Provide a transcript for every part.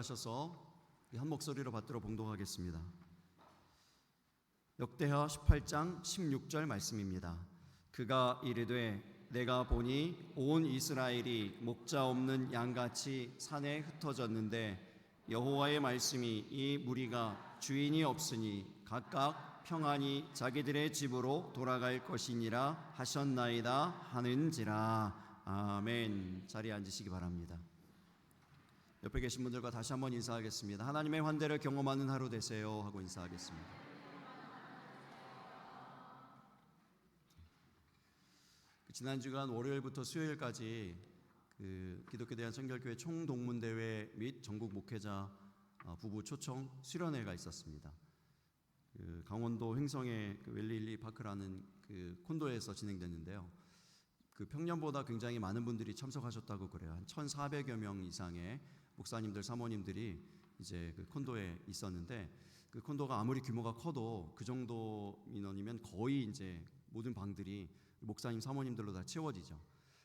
일어나셔서 한 목소리로 받들어 봉독하겠습니다. 역대하 18장 16절 말씀입니다. 그가 이르되 내가 보니 온 이스라엘이 목자 없는 양같이 산에 흩어졌는데 여호와의 말씀이 이 무리가 주인이 없으니 각각 평안히 자기들의 집으로 돌아갈 것이니라 하셨나이다 하는지라. 아멘. 자리에 앉으시기 바랍니다. 옆에 계신 분들과 다시 한번 인사하겠습니다. 하나님의 환대를 경험하는 하루 되세요 하고 인사하겠습니다. 지난 주간 월요일부터 수요일까지 기독교 대한 청결교회 총동문대회 및 전국 목회자 부부 초청 수련회가 있었습니다. 강원도 횡성의 웰릴리 파크라는 콘도에서 진행됐는데요. 평년보다 굉장히 많은 분들이 참석하셨다고 그래요. 한 1,400여 명 이상의 목사님들, 사모님들이 이제 콘도에 있었는데, 콘도가 아무리 규모가 커도 그 정도 인원이면 거의 이제 모든 방들이 목사님, 사모님들로 다 채워지죠.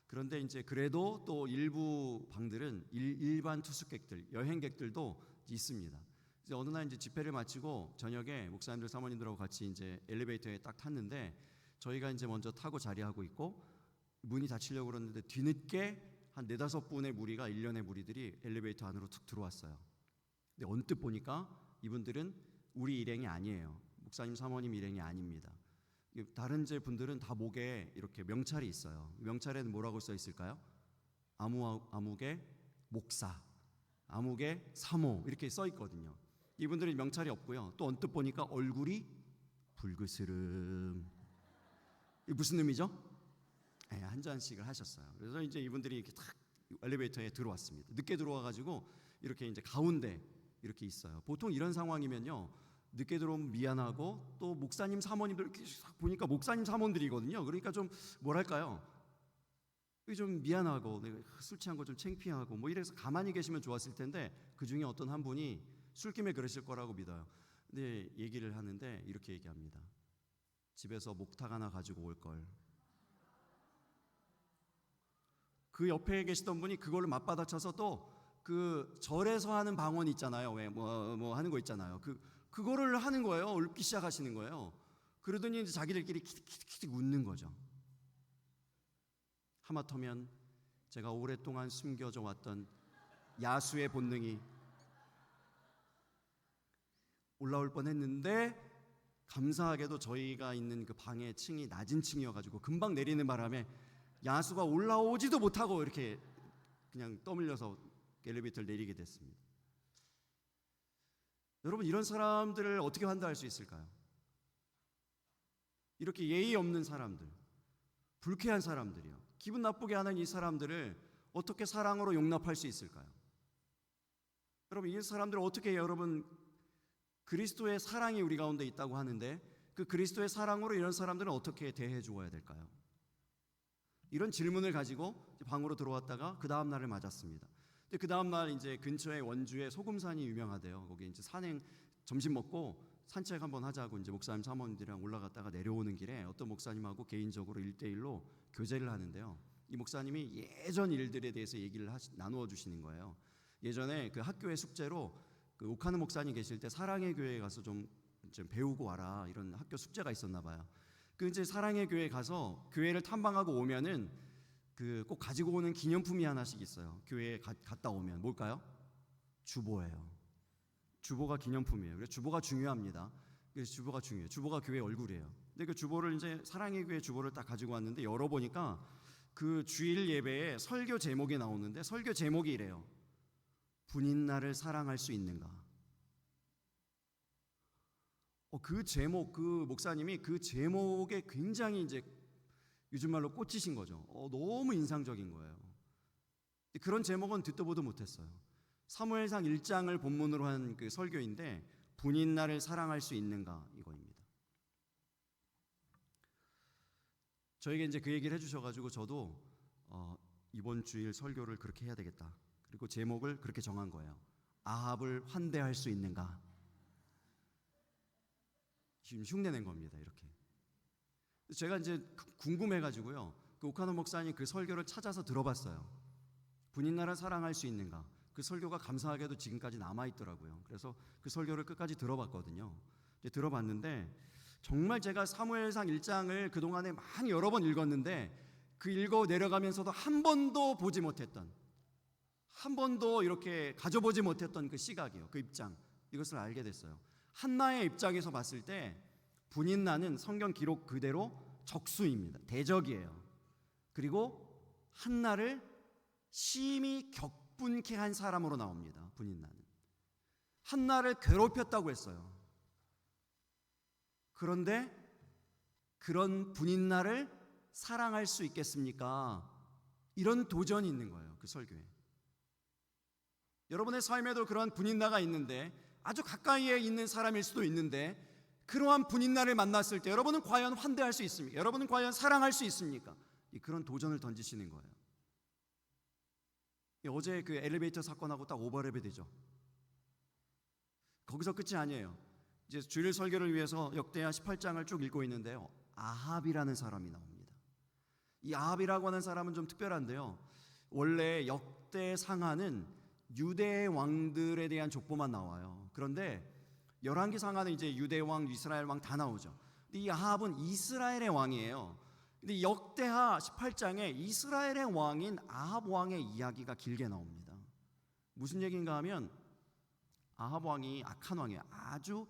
그런데 이제 그래도 또 일부 방들은 일반 투숙객들, 여행객들도 있습니다. 이제 어느 날 이제 집회를 마치고 저녁에 목사님들, 사모님들하고 같이 이제 엘리베이터에 딱 탔는데, 저희가 이제 먼저 타고 자리하고 있고 문이 닫히려고 그러는데 뒤늦게 한 4-5분의 무리가, 일련의 무리들이 엘리베이터 안으로 툭 들어왔어요. 근데 언뜻 보니까 이분들은 우리 일행이 아니에요. 목사님, 사모님 일행이 아닙니다. 다른 제 분들은 다 목에 이렇게 명찰이 있어요. 명찰에는 뭐라고 써 있을까요? 아무개 목사, 아무개 사모 이렇게 써 있거든요. 이분들은 명찰이 없고요. 또 언뜻 보니까 얼굴이 불그스름. 이게 무슨 의미죠? 네, 한 잔씩을 하셨어요. 그래서 이제 이분들이 이렇게 탁 엘리베이터에 들어왔습니다. 늦게 들어와가지고 이렇게 이제 가운데 이렇게 있어요. 보통 이런 상황이면요, 늦게 들어오면 미안하고, 또 목사님, 사모님들 이렇게 보니까 목사님, 사모님들이거든요. 그러니까 좀 뭐랄까요, 좀 미안하고 술 취한 거 좀 창피하고 뭐 이래서 가만히 계시면 좋았을 텐데, 그 중에 어떤 한 분이 술김에 그러실 거라고 믿어요. 근데 얘기를 하는데 이렇게 얘기합니다. 집에서 목탁 하나 가지고 올 걸. 그 옆에 계시던 분이 그걸로 맞받아쳐서 또 절에서 하는 방언 있잖아요. 왜 뭐 하는 거 있잖아요. 그거를 하는 거예요. 읊기 시작하시는 거예요. 그러더니 이제 자기들끼리 키득키득 웃는 거죠. 하마터면 제가 오랫동안 숨겨져 왔던 야수의 본능이 올라올 뻔했는데, 감사하게도 저희가 있는 그 방의 층이 낮은 층이어가지고 금방 내리는 바람에 야수가 올라오지도 못하고 이렇게 그냥 떠밀려서 엘리베이터를 내리게 됐습니다. 여러분, 이런 사람들을 어떻게 환대할 수 있을까요? 이렇게 예의 없는 사람들, 불쾌한 사람들이요, 기분 나쁘게 하는 이 사람들을 어떻게 사랑으로 용납할 수 있을까요? 여러분, 이 사람들을 어떻게, 여러분, 그리스도의 사랑이 우리 가운데 있다고 하는데 그 그리스도의 사랑으로 이런 사람들은 어떻게 대해 주어야 될까요? 이런 질문을 가지고 방으로 들어왔다가 그 다음 날을 맞았습니다. 근데 그 다음 날 이제 근처에 원주에 소금산이 유명하대요. 거기 이제 산행 점심 먹고 산책 한번 하자고 이제 목사님, 사모님들이랑 올라갔다가 내려오는 길에 어떤 목사님하고 개인적으로 1대1로 교제를 하는데요. 이 목사님이 예전 일들에 대해서 얘기를 나누어 주시는 거예요. 예전에 그 학교의 숙제로 오카노 목사님 계실 때 사랑의 교회에 가서 좀 배우고 와라, 이런 학교 숙제가 있었나 봐요. 이제 사랑의 교회에 가서 교회를 탐방하고 오면은 꼭 가지고 오는 기념품이 하나씩 있어요. 교회에 갔다 오면 뭘까요? 주보예요. 주보가 기념품이에요. 그래서 주보가 중요합니다. 그래서 주보가 중요해요. 주보가 교회 얼굴이에요. 근데 그 주보를 이제 사랑의 교회 주보를 딱 가지고 왔는데 열어보니까 그 주일 예배에 설교 제목이 나오는데 설교 제목이 이래요. 분인 나를 사랑할 수 있는가? 그 제목, 그 목사님이 그 제목에 굉장히 이제 요즘 말로 꽂히신 거죠. 너무 인상적인 거예요. 그런 제목은 듣도 보도 못했어요. 사무엘상 1장을 본문으로 한 그 설교인데, 분인 나를 사랑할 수 있는가, 이거입니다. 저에게 이제 그 얘기를 해주셔가지고 저도 이번 주일 설교를 그렇게 해야 되겠다. 그리고 제목을 그렇게 정한 거예요. 아합을 환대할 수 있는가? 지금 흉내낸 겁니다. 이렇게. 제가 이제 궁금해가지고요, 그 오카노 목사님 그 설교를 찾아서 들어봤어요. 분인 나라 사랑할 수 있는가? 그 설교가 감사하게도 지금까지 남아있더라고요. 그래서 그 설교를 끝까지 들어봤거든요. 이제 들어봤는데 정말 제가 사무엘상 1장을 그동안에 많이 여러 번 읽었는데 그 읽어 내려가면서도 한 번도 보지 못했던, 한 번도 이렇게 가져보지 못했던 그 시각이요, 그 입장, 이것을 알게 됐어요. 한나의 입장에서 봤을 때 분인나는 성경 기록 그대로 적수입니다. 대적이에요. 그리고 한나를 심히 격분케 한 사람으로 나옵니다. 분인나는 한나를 괴롭혔다고 했어요. 그런데 그런 분인나를 사랑할 수 있겠습니까? 이런 도전이 있는 거예요, 그 설교에. 여러분의 삶에도 그러한 분인나가 있는데, 아주 가까이에 있는 사람일 수도 있는데, 그러한 분인나를 만났을 때 여러분은 과연 환대할 수 있습니까? 여러분은 과연 사랑할 수 있습니까? 그런 도전을 던지시는 거예요. 어제 그 엘리베이터 사건하고 딱 오버랩이 되죠. 거기서 끝이 아니에요. 이제 주일 설교를 위해서 역대하 18장을 쭉 읽고 있는데요, 아합이라는 사람이 나옵니다. 이 아합이라고 하는 사람은 좀 특별한데요, 원래 역대 상하는 유대 왕들에 대한 족보만 나와요. 그런데 열왕기 상하는 이제 유대 왕, 이스라엘 왕 다 나오죠. 근데 이 아합은 이스라엘의 왕이에요. 근데 역대하 18장에 이스라엘의 왕인 아합 왕의 이야기가 길게 나옵니다. 무슨 얘기인가 하면 아합 왕이 악한 왕이에요. 아주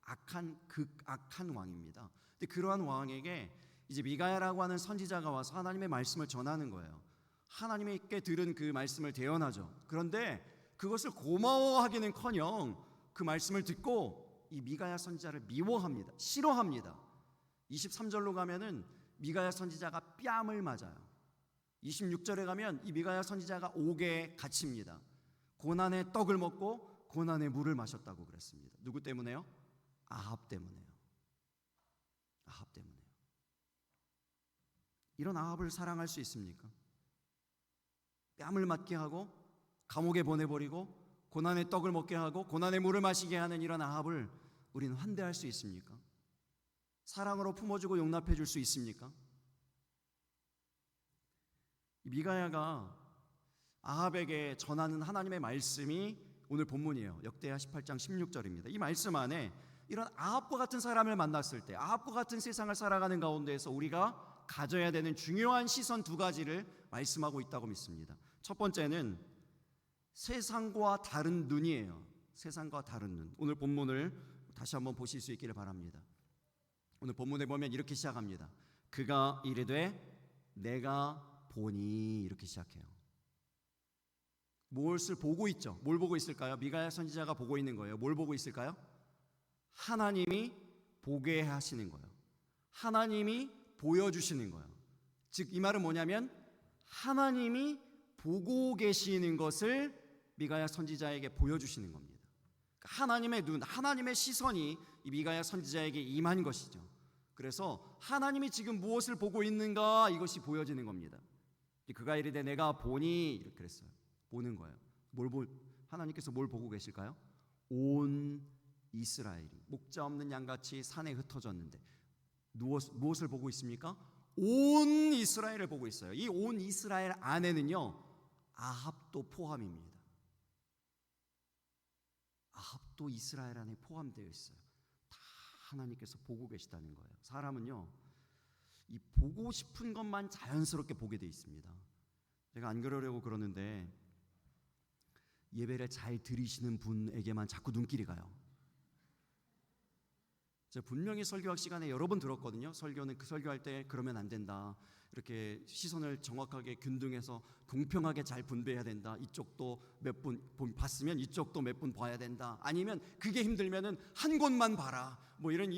악한, 극악한 왕입니다. 근데 그러한 왕에게 이제 미가야라고 하는 선지자가 와서 하나님의 말씀을 전하는 거예요. 하나님께 들은 그 말씀을 대언하죠. 그런데 그것을 고마워하기는커녕 그 말씀을 듣고 이 미가야 선지자를 미워합니다. 싫어합니다. 23절로 가면은 미가야 선지자가 뺨을 맞아요. 26절에 가면 이 미가야 선지자가 옥에 갇힙니다. 고난의 떡을 먹고 고난의 물을 마셨다고 그랬습니다. 누구 때문에요? 아합 때문에요. 아합 때문에요. 이런 아합을 사랑할 수 있습니까? 뺨을 맞게 하고 감옥에 보내버리고 고난의 떡을 먹게 하고 고난의 물을 마시게 하는 이런 아합을 우리는 환대할 수 있습니까? 사랑으로 품어주고 용납해 줄 수 있습니까? 미가야가 아합에게 전하는 하나님의 말씀이 오늘 본문이에요. 역대하 18장 16절입니다. 이 말씀 안에 이런 아합과 같은 사람을 만났을 때, 아합과 같은 세상을 살아가는 가운데에서 우리가 가져야 되는 중요한 시선 두 가지를 말씀하고 있다고 믿습니다. 첫 번째는 세상과 다른 눈이에요. 세상과 다른 눈. 오늘 본문을 다시 한번 보실 수 있기를 바랍니다. 오늘 본문에 보면 이렇게 시작합니다. 그가 이르되 내가 보니, 이렇게 시작해요. 무엇을 보고 있죠? 뭘 보고 있을까요? 미가야 선지자가 보고 있는 거예요. 뭘 보고 있을까요? 하나님이 보게 하시는 거예요. 하나님이 보여주시는 거예요. 즉 이 말은 뭐냐면 하나님이 보고 계시는 것을 미가야 선지자에게 보여주시는 겁니다. 하나님의 눈, 하나님의 시선이 이 미가야 선지자에게 임한 것이죠. 그래서 하나님이 지금 무엇을 보고 있는가, 이것이 보여지는 겁니다. 그가 이르되 내가 보니, 이렇게 그랬어요. 보는 거예요. 하나님께서 뭘 보고 계실까요? 온 이스라엘이 목자 없는 양같이 산에 흩어졌는데 무엇을 보고 있습니까? 온 이스라엘을 보고 있어요. 이 온 이스라엘 안에는요 아합도 포함입니다. 아합도 이스라엘 안에 포함되어 있어요. 다 하나님께서 보고 계시다는 거예요. 사람은요 이 보고 싶은 것만 자연스럽게 보게 돼 있습니다. 제가 안 그러려고 그러는데 예배를 잘 들으시는 분에게만 자꾸 눈길이 가요. 제가 분명히 설교학 시간에 여러 번 들었거든요. 설교는 그 설교할 때 그러면 안 된다. 이렇게 시선을 정확하게 균등해서 공평하게 잘 분배해야 된다. 이쪽도 몇 분 봤으면 이쪽도 몇 분 봐야 된다. 아니면 그게 힘들면은 한 곳만 봐라. 뭐 이런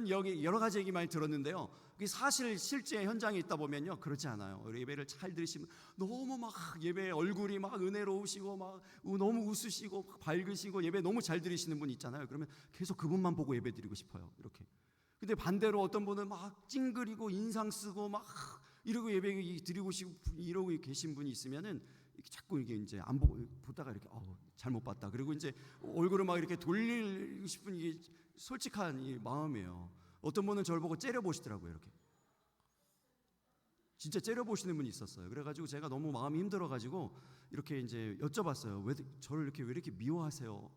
여러 가지 얘기 많이 들었는데요. 그게 사실 실제 현장에 있다 보면요 그렇지 않아요. 예배를 잘 들으시면 너무 막 예배 얼굴이 막 은혜로우시고 막 너무 웃으시고 밝으시고 예배 너무 잘 들으시는 분 있잖아요. 그러면 계속 그분만 보고 예배 드리고 싶어요. 이렇게. 근데 반대로 어떤 분은 막 찡그리고 인상 쓰고 막 이러고 예배 드리고 싶고 이러고 계신 분이 있으면은 이렇게 자꾸 이게 이제 안 보다가 이렇게 잘못 봤다. 그리고 이제 얼굴을 막 이렇게 돌리고 싶은 이게 솔직한 이 마음이에요. 어떤 분은 저를 보고 째려보시더라고요. 이렇게 진짜 째려보시는 분이 있었어요. 그래가지고 제가 너무 마음이 힘들어가지고 이렇게 이제 여쭤봤어요. 왜 저를 왜 이렇게 미워하세요?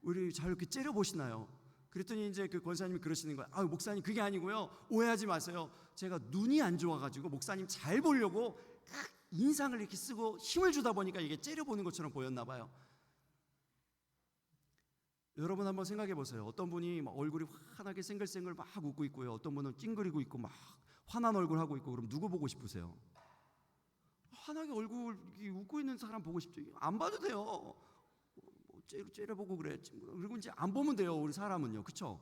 우리 잘 이렇게 째려보시나요? 그랬더니 이제 그 권사님이 그러시는 거예요. 아, 목사님 그게 아니고요. 오해하지 마세요. 제가 눈이 안 좋아가지고 목사님 잘 보려고 인상을 이렇게 쓰고 힘을 주다 보니까 이게 째려보는 것처럼 보였나 봐요. 여러분 한번 생각해 보세요. 어떤 분이 막 얼굴이 환하게 생글생글 막 웃고 있고요. 어떤 분은 찡그리고 있고 막 환한 얼굴 하고 있고, 그럼 누구 보고 싶으세요? 환하게 얼굴 웃고 있는 사람 보고 싶죠. 안 봐도 돼요. 째려보고 그래. 그리고 이제 안 보면 돼요. 우리 사람은요, 그렇죠?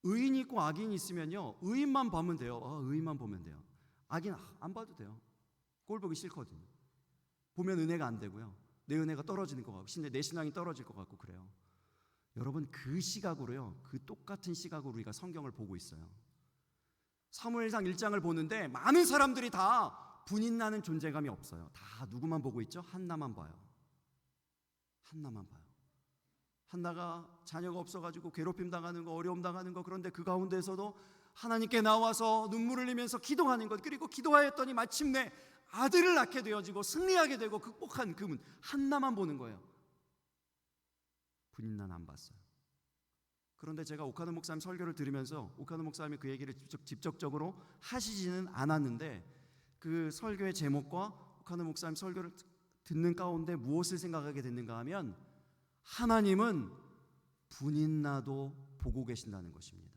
의인이 있고 악인이 있으면요, 의인만 보면 돼요. 의인만 보면 돼요. 악인 안 봐도 돼요. 꼴 보기 싫거든요. 보면 은혜가 안 되고요, 내 은혜가 떨어지는 것 같고, 내 신앙이 떨어질 것 같고 그래요. 여러분, 그 시각으로요, 그 똑같은 시각으로 우리가 성경을 보고 있어요. 사무엘상 1장을 보는데 많은 사람들이 다 분인나는 존재감이 없어요. 다 누구만 보고 있죠? 한나만 봐요. 한나만 봐요. 한나가 자녀가 없어가지고 괴롭힘 당하는 거, 어려움 당하는 거, 그런데 그 가운데서도 하나님께 나와서 눈물을 흘리면서 기도하는 것, 그리고 기도하였더니 마침내 아들을 낳게 되어지고 승리하게 되고 극복한 그분 한나만 보는 거예요. 분인나는 안 봤어요. 그런데 제가 오카노 목사님 설교를 들으면서, 오카노 목사님이 그 얘기를 직접적으로 하시지는 않았는데, 그 설교의 제목과 오카노 목사님 설교를 듣는 가운데 무엇을 생각하게 됐는가 하면, 하나님은 분인나도 보고 계신다는 것입니다.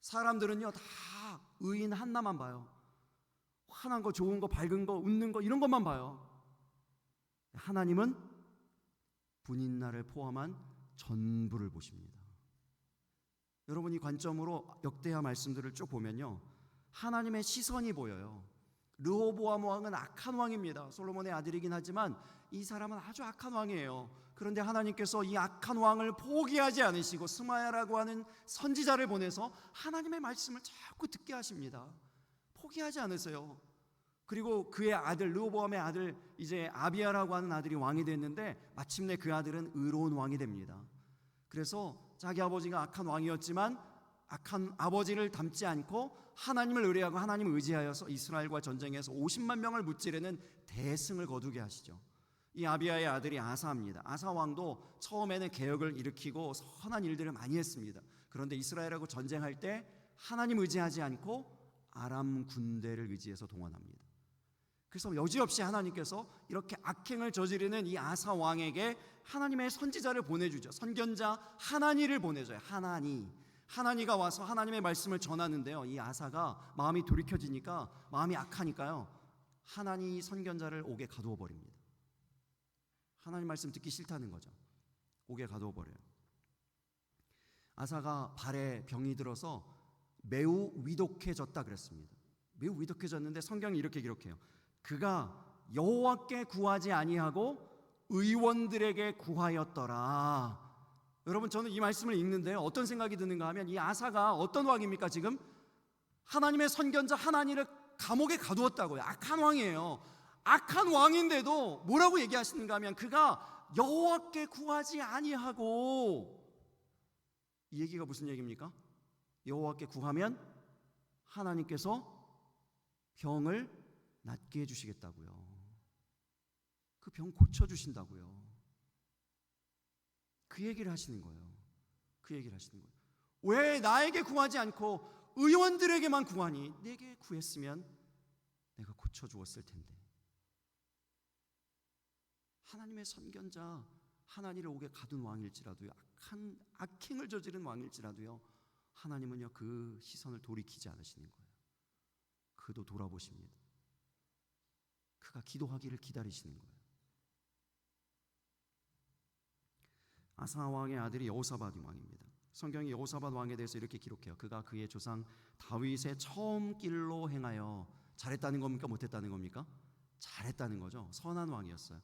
사람들은요 다 의인 한나만 봐요. 환한 거, 좋은 거, 밝은 거, 웃는 거, 이런 것만 봐요. 하나님은 분인나를 포함한 전부를 보십니다. 여러분, 이 관점으로 역대하 말씀들을 쭉 보면요, 하나님의 시선이 보여요. 르호보암 왕은 악한 왕입니다. 솔로몬의 아들이긴 하지만 이 사람은 아주 악한 왕이에요. 그런데 하나님께서 이 악한 왕을 포기하지 않으시고 스마야라고 하는 선지자를 보내서 하나님의 말씀을 자꾸 듣게 하십니다. 포기하지 않으세요. 그리고 그의 아들, 르호보암의 아들 이제 아비야라고 하는 아들이 왕이 됐는데, 마침내 그 아들은 의로운 왕이 됩니다. 그래서 자기 아버지가 악한 왕이었지만 악한 아버지를 닮지 않고 하나님을 의뢰하고 하나님을 의지하여서 이스라엘과 전쟁에서 50만 명을 무찌르는 대승을 거두게 하시죠. 이 아비야의 아들이 아사입니다. 아사 왕도 처음에는 개혁을 일으키고 선한 일들을 많이 했습니다. 그런데 이스라엘하고 전쟁할 때 하나님 의지하지 않고 아람 군대를 의지해서 동원합니다. 그래서 여지없이 하나님께서 이렇게 악행을 저지르는 이 아사 왕에게 하나님의 선지자를 보내주죠. 선견자 하나니를 보내줘요. 하나니가 와서 하나님의 말씀을 전하는데요, 이 아사가 마음이 돌이켜지니까, 마음이 악하니까요, 하나니 선견자를 옥에 가두어 버립니다. 하나님 말씀 듣기 싫다는 거죠. 옥에 가두어 버려요. 아사가 발에 병이 들어서 매우 위독해졌다 그랬습니다. 매우 위독해졌는데 성경이 이렇게 기록해요. 그가 여호와께 구하지 아니하고 의원들에게 구하였더라. 여러분, 저는 이 말씀을 읽는데 어떤 생각이 드는가 하면, 이 아사가 어떤 왕입니까? 지금 하나님의 선견자 하나니를 감옥에 가두었다고요. 악한 왕이에요. 악한 왕인데도 뭐라고 얘기하시는가 하면, 그가 여호와께 구하지 아니하고, 이 얘기가 무슨 얘기입니까? 여호와께 구하면 하나님께서 병을 낫게 해주시겠다고요. 그 병 고쳐주신다고요. 그 얘기를 하시는 거예요. 그 얘기를 하시는 거예요. 왜 나에게 구하지 않고 의원들에게만 구하니? 내게 구했으면 내가 고쳐주었을 텐데. 하나님의 선견자 하나니를 옥에 가둔 왕일지라도요, 악행을 저지른 왕일지라도요, 하나님은요 그 시선을 돌이키지 않으시는 거예요. 그도 돌아보십니다. 그가 기도하기를 기다리시는 거예요. 아사 왕의 아들이 여호사밧 왕입니다. 성경이 여호사밧 왕에 대해서 이렇게 기록해요. 그가 그의 조상 다윗의 처음 길로 행하여, 잘했다는 겁니까? 못했다는 겁니까? 잘했다는 거죠. 선한 왕이었어요.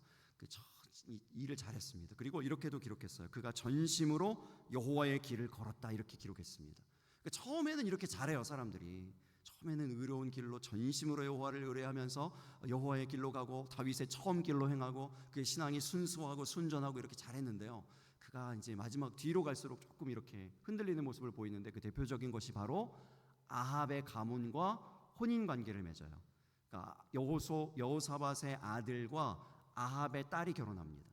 일을 잘했습니다. 그리고 이렇게도 기록했어요. 그가 전심으로 여호와의 길을 걸었다, 이렇게 기록했습니다. 처음에는 이렇게 잘해요. 사람들이 처음에는 의로운 길로 전심으로 여호와를 의뢰하면서 여호와의 길로 가고 다윗의 처음 길로 행하고 그의 신앙이 순수하고 순전하고 이렇게 잘했는데요, 그가 이제 마지막 뒤로 갈수록 조금 이렇게 흔들리는 모습을 보이는데, 그 대표적인 것이 바로 아합의 가문과 혼인 관계를 맺어요. 그러니까 여호사밧의 아들과 아합의 딸이 결혼합니다.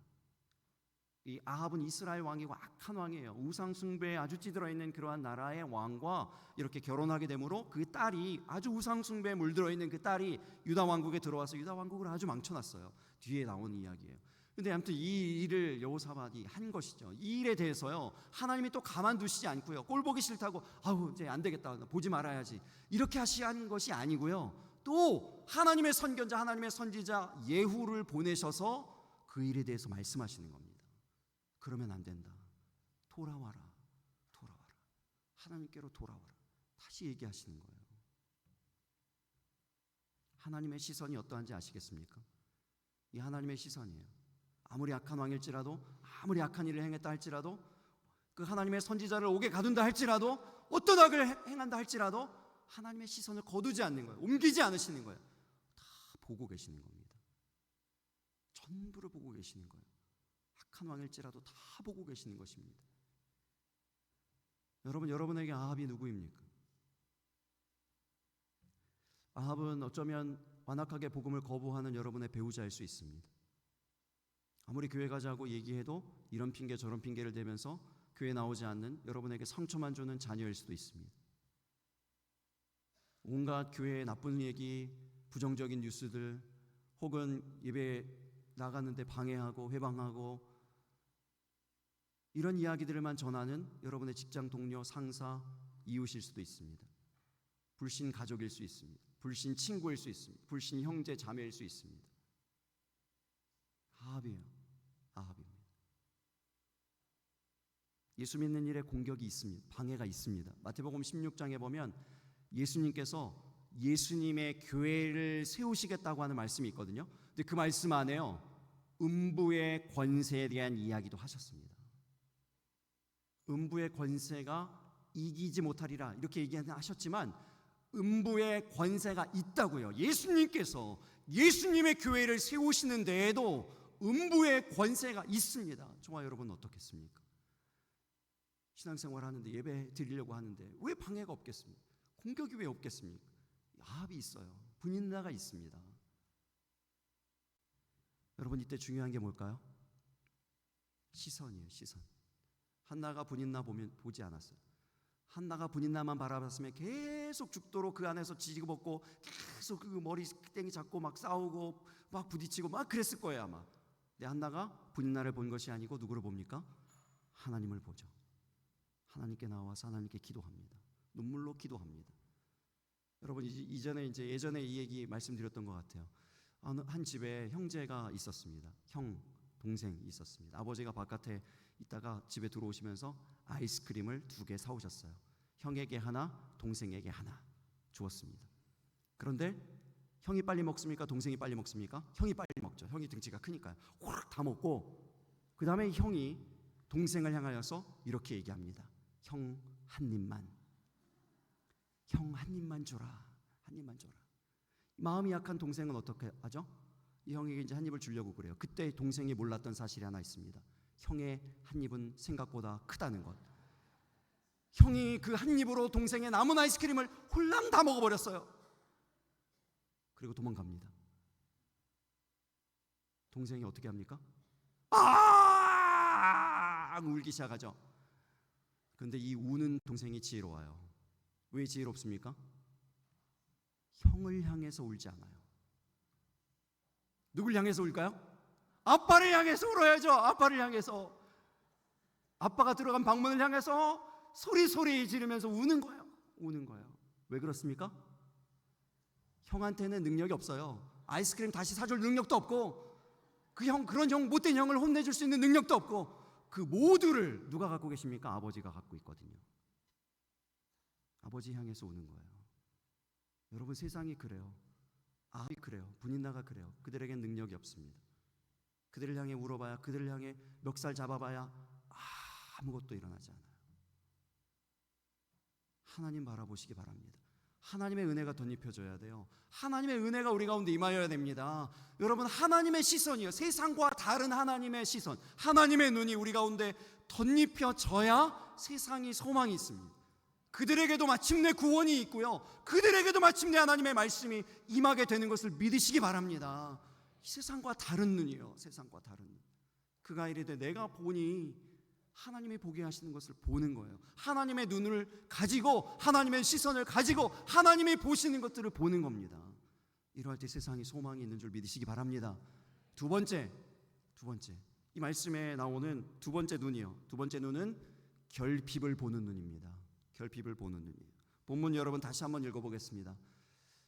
이 아합은 이스라엘 왕이고 악한 왕이에요. 우상 숭배에 아주 찌들어 있는 그러한 나라의 왕과 이렇게 결혼하게 되므로 그 딸이 아주 우상 숭배에 물들어 있는 그 딸이 유다 왕국에 들어와서 유다 왕국을 아주 망쳐놨어요. 뒤에 나온 이야기예요. 근데 아무튼 이 일을 여호사밧이 한 것이죠. 이 일에 대해서요, 하나님이 또 가만두시지 않고요, 꼴 보기 싫다고 아우 이제 안 되겠다, 보지 말아야지, 이렇게 하시는 것이 아니고요, 또 하나님의 선견자, 하나님의 선지자 예후를 보내셔서 그 일에 대해서 말씀하시는 겁니다. 그러면 안 된다. 돌아와라. 하나님께로 돌아와라. 다시 얘기하시는 거예요. 하나님의 시선이 어떠한지 아시겠습니까? 이 하나님의 시선이에요. 아무리 악한 왕일지라도, 아무리 악한 일을 행했다 할지라도, 그 하나님의 선지자를 옥에 가둔다 할지라도, 어떤 악을 행한다 할지라도 하나님의 시선을 거두지 않는 거예요. 옮기지 않으시는 거예요. 다 보고 계시는 겁니다. 전부를 보고 계시는 거예요. 악한 왕일지라도 다 보고 계시는 것입니다. 여러분에게 아합이 누구입니까? 아합은 어쩌면 완악하게 복음을 거부하는 여러분의 배우자일 수 있습니다. 아무리 교회 가자고 얘기해도 이런 핑계 저런 핑계를 대면서 교회 나오지 않는, 여러분에게 상처만 주는 자녀일 수도 있습니다. 온갖 교회의 나쁜 얘기, 부정적인 뉴스들, 혹은 예배 나가는데 방해하고 회방하고 이런 이야기들만 전하는 여러분의 직장 동료, 상사, 이웃일 수도 있습니다. 불신 가족일 수 있습니다. 불신 친구일 수 있습니다. 불신 형제 자매일 수 있습니다. 아합이에요. 아합입니다. 예수 믿는 일에 공격이 있습니다. 방해가 있습니다. 마태복음 16장에 보면 예수님께서 예수님의 교회를 세우시겠다고 하는 말씀이 있거든요. 근데 그 말씀 안에요, 음부의 권세에 대한 이야기도 하셨습니다. 음부의 권세가 이기지 못하리라 이렇게 얘기하셨지만 음부의 권세가 있다고요. 예수님께서 예수님의 교회를 세우시는 데에도 음부의 권세가 있습니다. 저와 여러분은 어떻겠습니까? 신앙생활 하는데, 예배 드리려고 하는데 왜 방해가 없겠습니까? 공격이 왜 없겠습니까? 아합이 있어요. 분인나가 있습니다. 여러분, 이때 중요한 게 뭘까요? 시선이에요. 시선. 한나가 분인나 보지 않았어요. 한나가 분인나만 바라봤으면 계속 죽도록 그 안에서 지지고 계속 그 머리땡이 잡고 막 싸우고 막 부딪히고 막 그랬을 거예요 아마. 근데 한나가 분인나를 본 것이 아니고 누구를 봅니까? 하나님을 보죠. 하나님께 나와서 하나님께 기도합니다. 눈물로 기도합니다. 여러분, 예전에 이 얘기 말씀드렸던 것 같아요. 한 집에 형제가 있었습니다. 동생이 있었습니다. 아버지가 바깥에 있다가 집에 들어오시면서 아이스크림을 2개 사오셨어요. 형에게 하나, 동생에게 하나 주었습니다. 그런데 형이 빨리 먹습니까? 동생이 빨리 먹습니까? 형이 빨리 먹죠. 형이 등치가 크니까요. 호락 다 먹고 그 다음에 형이 동생을 향하여서 이렇게 얘기합니다. 형 한 입만 줘라. 한 입만 줘라. 마음이 약한 동생은 어떻게 하죠? 이 형에게 이제 한 입을 주려고 그래요. 그때 동생이 몰랐던 사실이 하나 있습니다. 형의 한 입은 생각보다 크다는 것. 형이 그 한 입으로 동생의 남은 아이스크림을 홀랑 다 먹어버렸어요. 그리고 도망갑니다. 동생이 어떻게 합니까? 울기 시작하죠. 그런데 이 우는 동생이 지혜로워요. 왜 지혜롭습니까? 형을 향해서 울지 않아요. 누굴 향해서 울까요? 아빠를 향해서 울어야죠. 아빠를 향해서. 아빠가 들어간 방문을 향해서 소리 지르면서 우는 거예요. 왜 그렇습니까? 형한테는 능력이 없어요. 아이스크림 다시 사줄 능력도 없고, 그런 형, 못된 형을 혼내줄 수 있는 능력도 없고, 그 모두를 누가 갖고 계십니까? 아버지가 갖고 있거든요. 아버지 향해서 우는 거예요. 여러분, 세상이 그래요. 아합이 그래요. 분인나가 그래요. 그들에겐 능력이 없습니다. 그들을 향해 울어봐야, 그들을 향해 멱살 잡아봐야 아무것도 일어나지 않아요. 하나님 바라보시기 바랍니다. 하나님의 은혜가 덧입혀져야 돼요. 하나님의 은혜가 우리 가운데 임하여야 됩니다. 여러분, 하나님의 시선이요, 세상과 다른 하나님의 시선, 하나님의 눈이 우리 가운데 덧입혀져야 세상이 소망이 있습니다. 그들에게도 마침내 구원이 있고요, 그들에게도 마침내 하나님의 말씀이 임하게 되는 것을 믿으시기 바랍니다. 세상과 다른 눈이요, 세상과 다른 눈. 그가 이르되 내가 보니, 하나님이 보게 하시는 것을 보는 거예요. 하나님의 눈을 가지고, 하나님의 시선을 가지고 하나님이 보시는 것들을 보는 겁니다. 이러할 때 세상이 소망이 있는 줄 믿으시기 바랍니다. 두 번째, 이 말씀에 나오는 두 번째 눈이요, 두 번째 눈은 결핍을 보는 눈입니다. 결핍을 보는 눈이에요. 본문 여러분 다시 한번 읽어보겠습니다.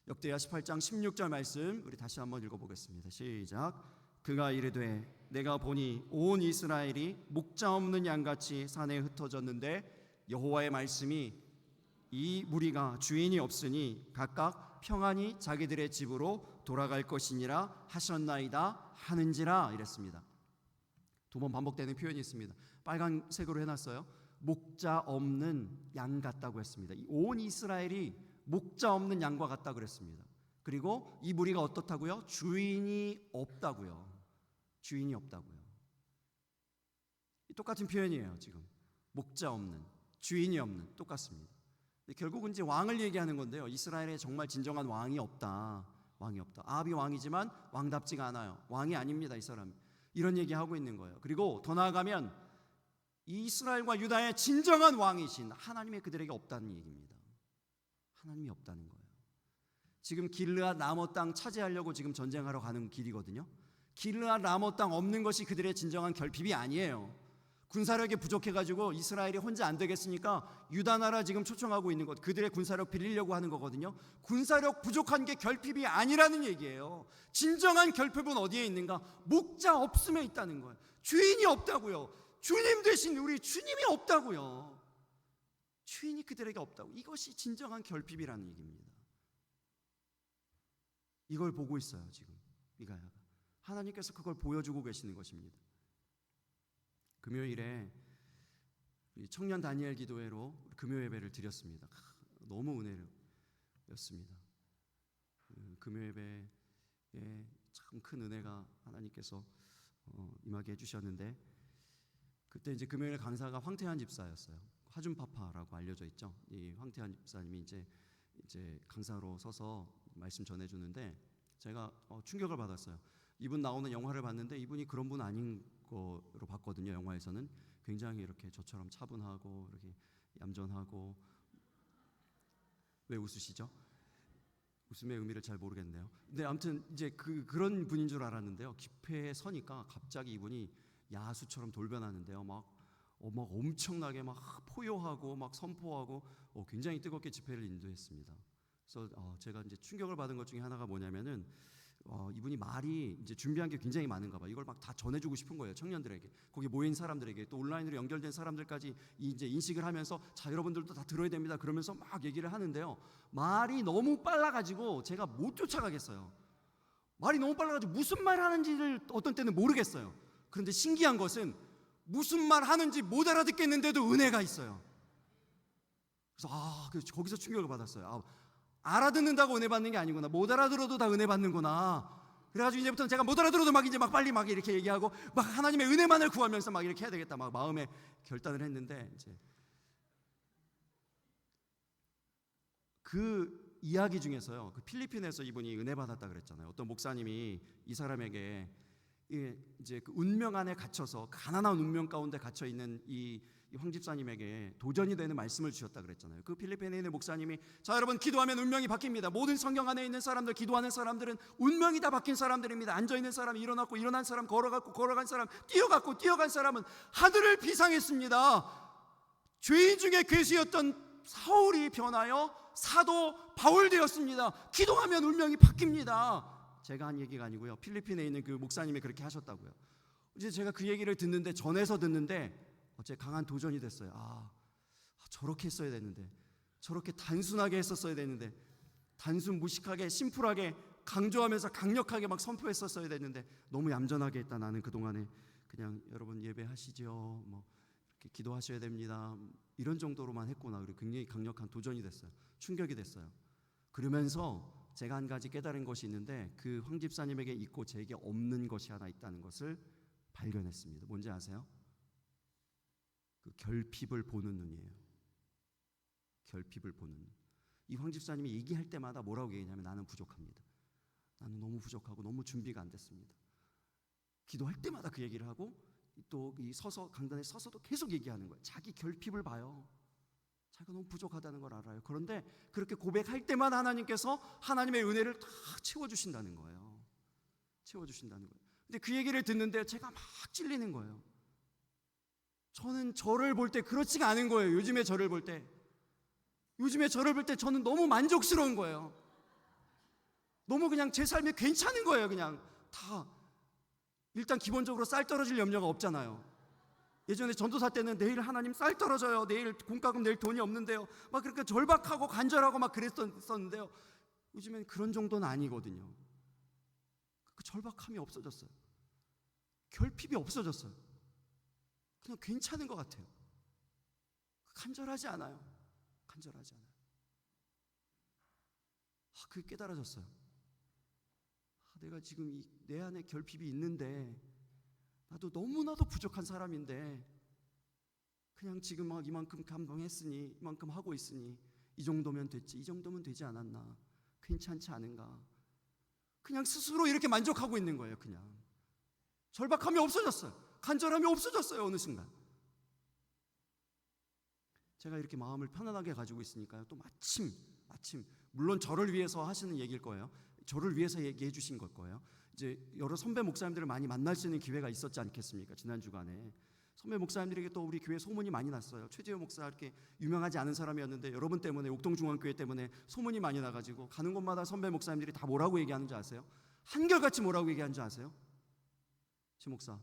역대하 18장 16절 말씀 우리 다시 한번 읽어보겠습니다. 시작. 그가 이르되 내가 보니 온 이스라엘이 목자 없는 양같이 산에 흩어졌는데 여호와의 말씀이 이 무리가 주인이 없으니 각각 평안히 자기들의 집으로 돌아갈 것이니라 하셨나이다 하는지라 이랬습니다. 두 번 반복되는 표현이 있습니다. 빨간색으로 해놨어요. 목자 없는 양 같다고 했습니다. 온 이스라엘이 목자 없는 양과 같다 그랬습니다. 그리고 이 무리가 어떻다고요? 주인이 없다고요. 주인이 없다고요. 똑같은 표현이에요. 지금 목자 없는, 주인이 없는, 똑같습니다. 결국은 이제 왕을 얘기하는 건데요, 이스라엘에 정말 진정한 왕이 없다. 왕이 없다. 아합이 왕이지만 왕답지가 않아요. 왕이 아닙니다, 이 사람. 이런 얘기하고 있는 거예요. 그리고 더 나아가면 이스라엘과 유다의 진정한 왕이신 하나님이 그들에게 없다는 얘기입니다. 하나님이 없다는 거예요. 지금 길르앗 라모 땅 차지하려고 지금 전쟁하러 가는 길이거든요. 길르앗 라모 땅 없는 것이 그들의 진정한 결핍이 아니에요. 군사력이 부족해가지고 이스라엘이 혼자 안 되겠으니까 유다 나라 지금 초청하고 있는 것, 그들의 군사력 빌리려고 하는 거거든요. 군사력 부족한 게 결핍이 아니라는 얘기예요. 진정한 결핍은 어디에 있는가? 목자 없음에 있다는 거예요. 주인이 없다고요. 주님 대신 우리 주님이 없다고요. 주인이 그들에게 없다고. 이것이 진정한 결핍이라는 얘기입니다. 이걸 보고 있어요, 지금 미가야가. 하나님께서 그걸 보여주고 계시는 것입니다. 금요일에 청년 다니엘 기도회로 금요 예배를 드렸습니다. 너무 은혜였습니다. 금요 예배에 참 큰 은혜가 하나님께서 임하게 해주셨는데, 그때 이제 금요일 강사가 황태한 집사였어요. 화준파파라고 알려져 있죠. 이 황태한 집사님이 이제 강사로 서서 말씀 전해주는데 제가 충격을 받았어요. 이분 나오는 영화를 봤는데 이분이 그런 분 아닌 거로 봤거든요. 영화에서는 굉장히 이렇게 저처럼 차분하고 이렇게 얌전하고. 왜 웃으시죠? 웃음의 의미를 잘 모르겠네요. 근데 아무튼 이제 그런 분인 줄 알았는데요. 집회에 서니까 갑자기 이분이 야수처럼 돌변하는데요. 막 엄청나게 막 포효하고 막 선포하고 굉장히 뜨겁게 집회를 인도했습니다. 그래서 제가 이제 충격을 받은 것 중에 하나가 뭐냐면은 이분이 말이 이제 준비한 게 굉장히 많은가 봐요. 이걸 막 다 전해주고 싶은 거예요, 청년들에게, 거기 모인 사람들에게, 또 온라인으로 연결된 사람들까지 이제 인식을 하면서 자, 여러분들도 다 들어야 됩니다. 그러면서 막 얘기를 하는데요. 말이 너무 빨라가지고 제가 못 쫓아가겠어요. 말이 너무 빨라가지고 무슨 말 하는지를 어떤 때는 모르겠어요. 그런데 신기한 것은 무슨 말 하는지 못 알아듣겠는데도 은혜가 있어요. 그래서 거기서 충격을 받았어요. 알아듣는다고 은혜 받는 게 아니구나. 못 알아들어도 다 은혜 받는구나. 그래가지고 이제부터는 제가 못 알아들어도 막 빨리 막 이렇게 얘기하고 막 하나님의 은혜만을 구하면서 막 이렇게 해야 되겠다. 막 마음에 결단을 했는데, 이제 그 이야기 중에서요, 그 필리핀에서 이분이 은혜 받았다 그랬잖아요. 어떤 목사님이 이 사람에게 이제 그 운명 안에 갇혀서, 가난한 운명 가운데 갇혀 있는 이 황 집사님에게 도전이 되는 말씀을 주셨다 그랬잖아요. 그 필리핀에 있는 목사님이, 자, 여러분, 기도하면 운명이 바뀝니다. 모든 성경 안에 있는 사람들, 기도하는 사람들은 운명이 다 바뀐 사람들입니다. 앉아있는 사람이 일어났고, 일어난 사람, 걸어간 사람, 뛰어간 사람은 하늘을 비상했습니다. 죄인 중에 괴수였던 사울이 변하여 사도 바울 되었습니다. 기도하면 운명이 바뀝니다. 제가 한 얘기가 아니고요, 필리핀에 있는 그 목사님이 그렇게 하셨다고요. 이제 제가 그 얘기를 전해서 듣는데 제 강한 도전이 됐어요. 저렇게 했어야 되는데, 저렇게 단순하게 했었어야 되는데, 단순 무식하게 심플하게 강조하면서 강력하게 막 선포했었어야 되는데, 너무 얌전하게 했다. 나는 그동안에 그냥 여러분 예배하시죠, 뭐 이렇게 기도하셔야 됩니다, 이런 정도로만 했구나. 그리고 굉장히 강력한 도전이 됐어요. 충격이 됐어요. 그러면서 제가 한 가지 깨달은 것이 있는데, 그 황 집사님에게 있고 제게 없는 것이 하나 있다는 것을 발견했습니다. 뭔지 아세요? 그 결핍을 보는 눈이에요. 결핍을 보는. 이 황 집사님이 얘기할 때마다 뭐라고 얘기하냐면 나는 부족합니다. 나는 너무 부족하고 너무 준비가 안 됐습니다. 기도할 때마다 그 얘기를 하고 또 이 강단에 서서도 계속 얘기하는 거예요. 자기 결핍을 봐요. 자기가 너무 부족하다는 걸 알아요. 그런데 그렇게 고백할 때마다 하나님께서 하나님의 은혜를 다 채워주신다는 거예요. 채워주신다는 거예요. 근데 그 얘기를 듣는데 제가 막 찔리는 거예요. 저는 저를 볼 때 그렇지가 않은 거예요. 요즘에 저를 볼 때 저는 너무 만족스러운 거예요. 너무 그냥 제 삶이 괜찮은 거예요. 그냥 다 일단 기본적으로 쌀 떨어질 염려가 없잖아요. 예전에 전도사 때는 내일 하나님 쌀 떨어져요. 내일 공과금 낼 돈이 없는데요. 막 그렇게 절박하고 간절하고 막 그랬었는데요. 요즘엔 그런 정도는 아니거든요. 그 절박함이 없어졌어요. 결핍이 없어졌어요. 그냥 괜찮은 것 같아요. 간절하지 않아요. 간절하지 않아요. 그게 깨달아졌어요. 내가 지금 내 안에 결핍이 있는데 나도 너무나도 부족한 사람인데 그냥 지금 막 이만큼 감동했으니 이만큼 하고 있으니 이 정도면 됐지, 이 정도면 되지 않았나, 괜찮지 않은가, 그냥 스스로 이렇게 만족하고 있는 거예요. 그냥 절박함이 없어졌어요. 간절함이 없어졌어요. 어느 순간 제가 이렇게 마음을 편안하게 가지고 있으니까요, 또 마침 물론 저를 위해서 하시는 얘기일 거예요. 저를 위해서 얘기해 주신 걸 거예요. 이제 여러 선배 목사님들을 많이 만날 수 있는 기회가 있었지 않겠습니까? 지난 주간에 선배 목사님들에게 또 우리 교회 소문이 많이 났어요. 최재호 목사 이렇게 유명하지 않은 사람이었는데 여러분 때문에, 옥동중앙교회 때문에 소문이 많이 나가지고 가는 곳마다 선배 목사님들이 다 뭐라고 얘기하는지 아세요? 한결같이 뭐라고 얘기하는지 아세요? 최 목사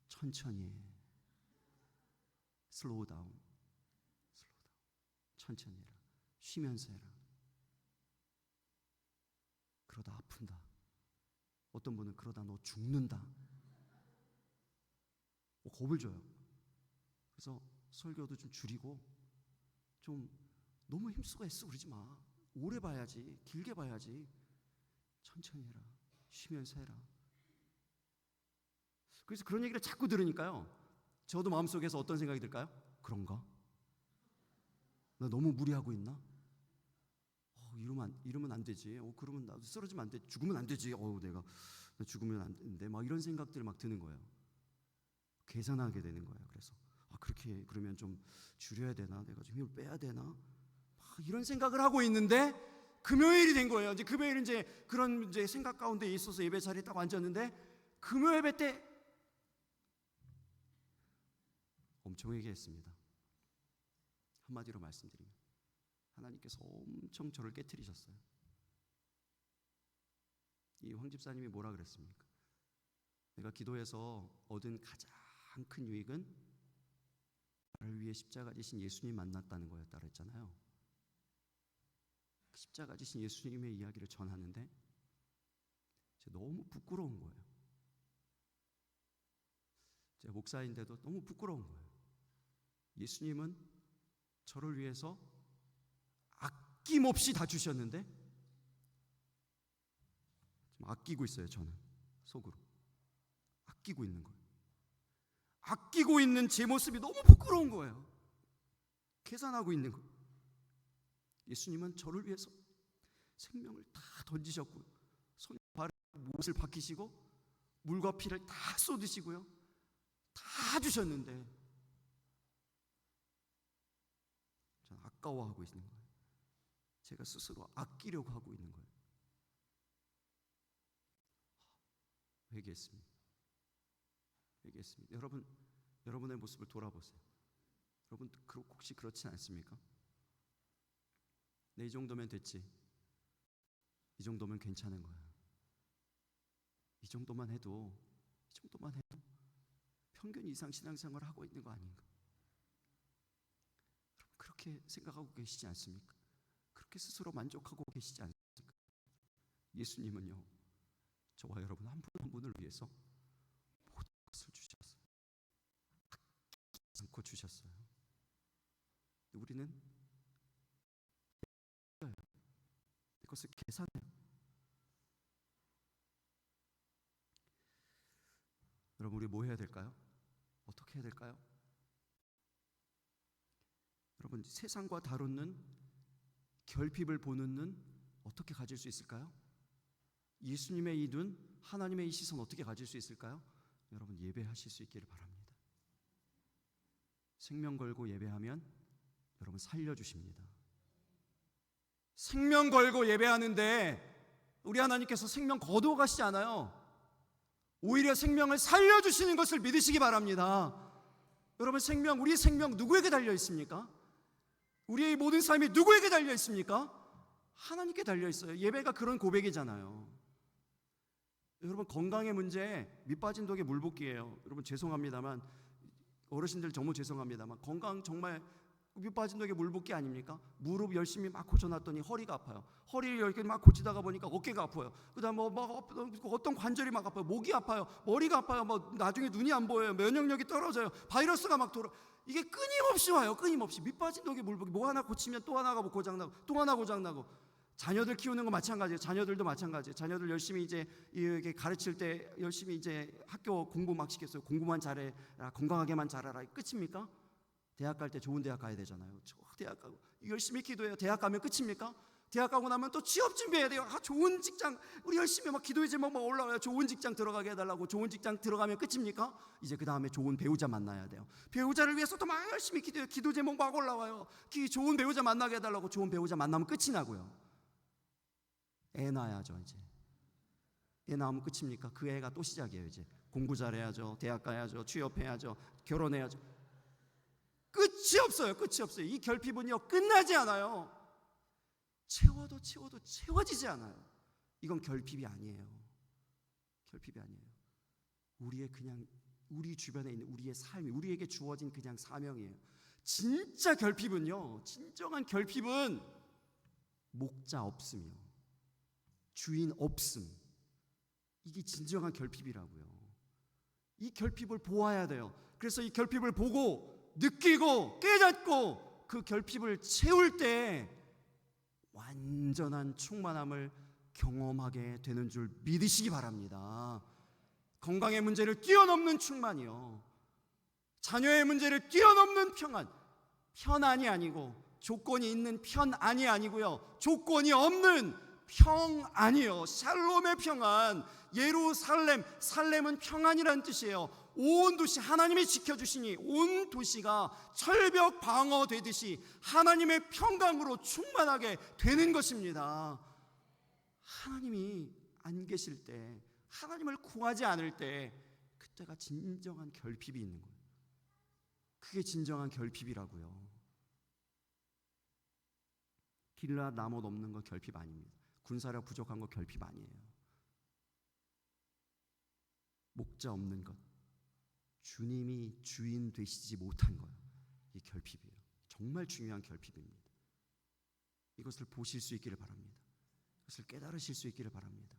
천천히 해. 슬로우 다운. 천천히 해라. 쉬면서 해라. 그러다 아픈다. 어떤 분은 그러다 너 죽는다. 겁을 줘요. 그래서 설교도 좀 줄이고 좀 너무 힘쓰고 애쓰고 그러지 마. 오래 봐야지. 길게 봐야지. 천천히 해라. 쉬면서 해라. 그래서 그런 얘기를 자꾸 들으니까요, 저도 마음속에서 어떤 생각이 들까요? 그런가? 나 너무 무리하고 있나? 이러면 안 되지. 그러면 나도 쓰러지면 안 돼. 죽으면 안 되지. 내가 죽으면 안 되는데 막 이런 생각들이 막 드는 거예요. 계산하게 되는 거예요. 그래서 그렇게 그러면 좀 줄여야 되나? 내가 좀 힘을 빼야 되나? 막 이런 생각을 하고 있는데 금요일이 된 거예요. 이제 금요일 이제 그런 이제 생각 가운데 있어서 예배 자리에 딱 앉았는데 금요 예배 때 엄청 회개했습니다. 한마디로 말씀드리면 하나님께서 엄청 저를 깨트리셨어요. 이 황 집사님이 뭐라 그랬습니까? 내가 기도해서 얻은 가장 큰 유익은 나를 위해 십자가 지신 예수님 만났다는 거였다 그랬잖아요. 십자가 지신 예수님의 이야기를 전하는데 너무 부끄러운 거예요. 제가 목사인데도 너무 부끄러운 거예요. 예수님은 저를 위해서 아낌없이 다 주셨는데 지금 아끼고 있어요. 저는 속으로 아끼고 있는 거예요. 아끼고 있는 제 모습이 너무 부끄러운 거예요. 계산하고 있는 거예요. 예수님은 저를 위해서 생명을 다 던지셨고요, 손 발을 못을 박히시고 물과 피를 다 쏟으시고요, 다 주셨는데 저는 아까워하고 있는 거예요. 제가 스스로 아끼려고 하고 있는 거예요. 회개했습니다. 여러분의 모습을 돌아보세요. 여러분 혹시 그렇지 않습니까? 이 정도면 됐지. 이 정도면 괜찮은 거야. 이 정도만 해도 평균 이상 신앙생활을 하고 있는 거 아닌가? 그렇게 생각하고 계시지 않습니까? 그렇게 스스로 만족하고 계시지 않습니까? 예수님은요, 저와 여러분 한 분 한 분을 위해서 모든 것을 주셨어요. 아끼지 않고 주셨어요. 우리는 그것을 계산해요. 여러분, 우리 뭐 해야 될까요? 어떻게 해야 될까요? 여러분, 여러분, 세상과 다른 눈, 결핍을 보는 눈 어떻게 가질 수 있을까요? 예수님의 이 눈, 하나님의 이 시선 어떻게 가질 수 있을까요? 여러분, 예배하실 수 있기를 바랍니다. 생명 걸고 예배하면 여러분 살려주십니다. 생명 걸고 예배하는데 우리 하나님께서 생명 거두어 가시지 않아요. 오히려 생명을 살려주시는 것을 믿으시기 바랍니다. 여러분, 우리의 생명 누구에게 달려 있습니까? 우리의 모든 삶이 누구에게 달려 있습니까? 하나님께 달려 있어요. 예배가 그런 고백이잖아요. 여러분, 건강의 문제, 밑빠진 독에 물 붓기예요. 여러분, 죄송합니다만, 어르신들 정말 죄송합니다만, 건강 정말 밑빠진 독에 물 붓기 아닙니까? 무릎 열심히 막 고쳐놨더니 허리가 아파요. 허리를 이렇게 막 고치다가 보니까 어깨가 아파요. 그다음 어떤 관절이 막 아파요. 목이 아파요. 머리가 아파요. 나중에 눈이 안 보여요. 면역력이 떨어져요. 바이러스가 막 이게 끊임없이 와요. 끊임없이. 밑빠진 독에 물 붓기. 뭐 하나 고치면 또 하나가 고장나고 또 하나 고장나고. 자녀들 키우는 거 마찬가지예요. 자녀들도 마찬가지예요. 자녀들 열심히 이제 이렇게 가르칠 때 열심히 이제 학교 공부 막 시켰어요. 공부만 잘해라, 건강하게만 자라라. 끝입니까? 대학 갈 때 좋은 대학 가야 되잖아요. 대학 가고 열심히 기도해요. 대학 가면 끝입니까? 대학 가고 나면 또 취업 준비해야 돼요. 좋은 직장, 우리 열심히 막 기도의 제목 막 올라와요. 좋은 직장 들어가게 해달라고. 좋은 직장 들어가면 끝입니까? 이제 그 다음에 좋은 배우자 만나야 돼요. 배우자를 위해서 또 막 열심히 기도해요. 기도 제목 막 올라와요. 좋은 배우자 만나게 해달라고. 좋은 배우자 만나면 끝이 나고요. 애 낳아야죠. 이제 애 낳으면 끝입니까? 그 애가 또 시작이에요. 이제 공부 잘해야죠. 대학 가야죠. 취업해야죠. 결혼해야죠. 끝이 없어요. 끝이 없어요. 이 결핍은요, 끝나지 않아요. 채워도 채워지지 않아요. 이건 결핍이 아니에요. 결핍이 아니에요. 우리 주변에 있는 우리의 삶이, 우리에게 주어진 그냥 사명이에요. 진짜 결핍은요, 진정한 결핍은 목자 없음이요, 주인 없음. 이게 진정한 결핍이라고요. 이 결핍을 보아야 돼요. 그래서 이 결핍을 보고 느끼고 깨닫고 그 결핍을 채울 때 완전한 충만함을 경험하게 되는 줄 믿으시기 바랍니다. 건강의 문제를 뛰어넘는 충만이요, 자녀의 문제를 뛰어넘는 평안. 편안이 아니고 조건이 있는 편안이 아니고요, 조건이 없는 평안이요, 샬롬의 평안. 예루살렘, 살렘은 평안이란 뜻이에요. 온 도시 하나님이 지켜주시니 온 도시가 철벽 방어되듯이 하나님의 평강으로 충만하게 되는 것입니다. 하나님이 안 계실 때, 하나님을 구하지 않을 때, 그때가 진정한 결핍이 있는 거예요. 그게 진정한 결핍이라고요. 길라 나못 없는 거 결핍 아닙니다. 군사력 부족한 거 결핍 아니에요. 목자 없는 것, 주님이 주인 되시지 못한 거예요. 이 결핍이에요. 정말 중요한 결핍입니다. 이것을 보실 수 있기를 바랍니다. 그것을 깨달으실 수 있기를 바랍니다.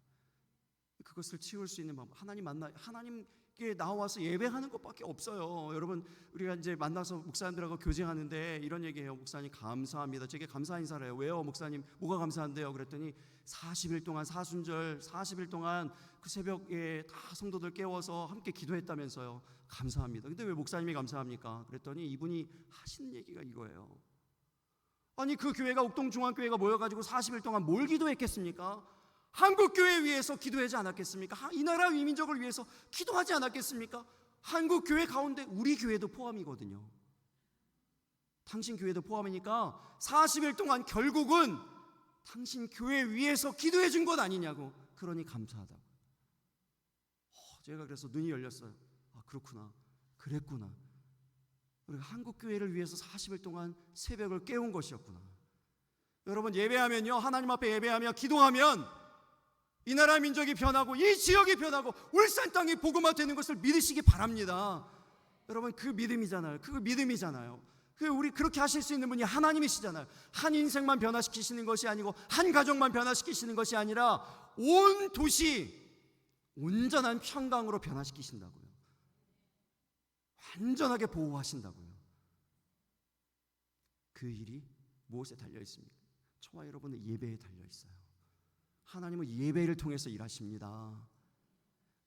그것을 치울 수 있는 방법, 하나님께 나와서 예배하는 것밖에 없어요. 여러분, 우리가 이제 만나서 목사님들하고 교제하는데 이런 얘기해요. 목사님 감사합니다. 제게 감사 인사를 해요. 왜요 목사님? 뭐가 감사한데요? 그랬더니 40일 동안 사순절 40일 동안 그 새벽에 다 성도들 깨워서 함께 기도했다면서요. 감사합니다. 근데 왜 목사님이 감사합니까? 그랬더니 이분이 하시는 얘기가 이거예요. 아니, 그 교회가 옥동중앙교회가 모여가지고 40일 동안 뭘 기도했겠습니까? 한국교회 위해서 기도하지 않았겠습니까? 이 나라 위민족을 위해서 기도하지 않았겠습니까? 한국교회 가운데 우리 교회도 포함이거든요. 당신 교회도 포함이니까 40일 동안 결국은 당신 교회 위해서 기도해 준 것 아니냐고. 그러니 감사하다고. 제가 그래서 눈이 열렸어요. 그렇구나, 그랬구나. 우리가 한국교회를 위해서 40일 동안 새벽을 깨운 것이었구나. 여러분, 예배하면요, 하나님 앞에 예배하며 기도하면 이 나라 민족이 변하고 이 지역이 변하고 울산 땅이 복음화 되는 것을 믿으시기 바랍니다. 여러분, 그 믿음이잖아요. 그 믿음이잖아요. 우리 그렇게 하실 수 있는 분이 하나님이시잖아요. 한 인생만 변화시키시는 것이 아니고 한 가정만 변화시키시는 것이 아니라 온 도시 온전한 평강으로 변화시키신다고요. 완전하게 보호하신다고요. 그 일이 무엇에 달려 있습니까? 저와 여러분의 예배에 달려 있어요. 하나님은 예배를 통해서 일하십니다.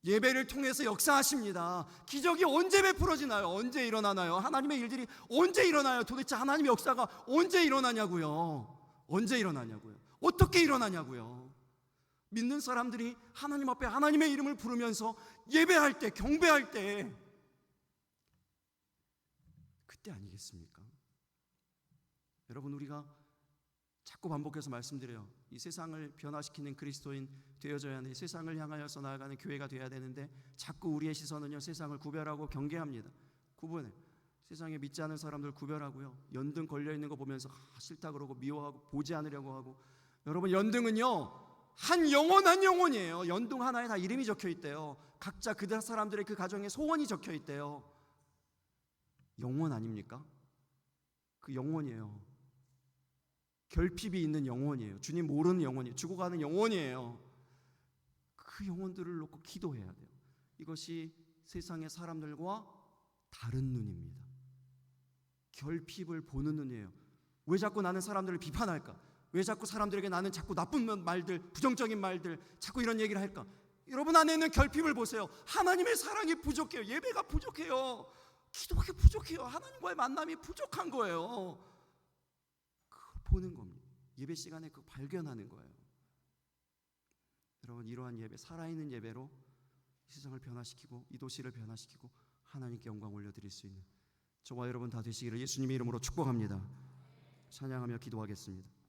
예배를 통해서 역사하십니다. 기적이 언제 베풀어지나요? 언제 일어나나요? 하나님의 일들이 언제 일어나요? 도대체 하나님의 역사가 언제 일어나냐고요? 언제 일어나냐고요? 어떻게 일어나냐고요? 믿는 사람들이 하나님 앞에 하나님의 이름을 부르면서 예배할 때, 경배할 때, 그때 아니겠습니까? 여러분, 우리가 자꾸 반복해서 말씀드려요. 이 세상을 변화시키는 그리스도인 되어져야 하는데, 세상을 향하여서 나아가는 교회가 되어야 되는데, 자꾸 우리의 시선은요, 세상을 구별하고 경계합니다. 구분해. 세상에 믿지 않은 사람들 구별하고요, 연등 걸려있는 거 보면서 싫다 그러고 미워하고 보지 않으려고 하고. 여러분, 연등은요 한 영혼 한 영혼이에요. 연등 하나에 다 이름이 적혀 있대요. 각자 그 사람들의 그 가정에 소원이 적혀 있대요. 영혼 아닙니까? 그 영혼이에요. 결핍이 있는 영혼이에요. 주님 모르는 영혼이에요. 죽어가는 영혼이에요. 그 영혼들을 놓고 기도해야 돼요. 이것이 세상의 사람들과 다른 눈입니다. 결핍을 보는 눈이에요. 왜 자꾸 나는 사람들을 비판할까? 왜 자꾸 사람들에게 나는 자꾸 나쁜 말들, 부정적인 말들, 자꾸 이런 얘기를 할까? 여러분 안에 있는 결핍을 보세요. 하나님의 사랑이 부족해요. 예배가 부족해요. 기도가 부족해요. 하나님과의 만남이 부족한 거예요. 그걸 보는 겁니다. 예배 시간에 그거 발견하는 거예요. 여러분, 이러한 예배, 살아있는 예배로 이 세상을 변화시키고 이 도시를 변화시키고 하나님께 영광 올려드릴 수 있는 저와 여러분 다 되시기를 예수님의 이름으로 축복합니다. 찬양하며 기도하겠습니다.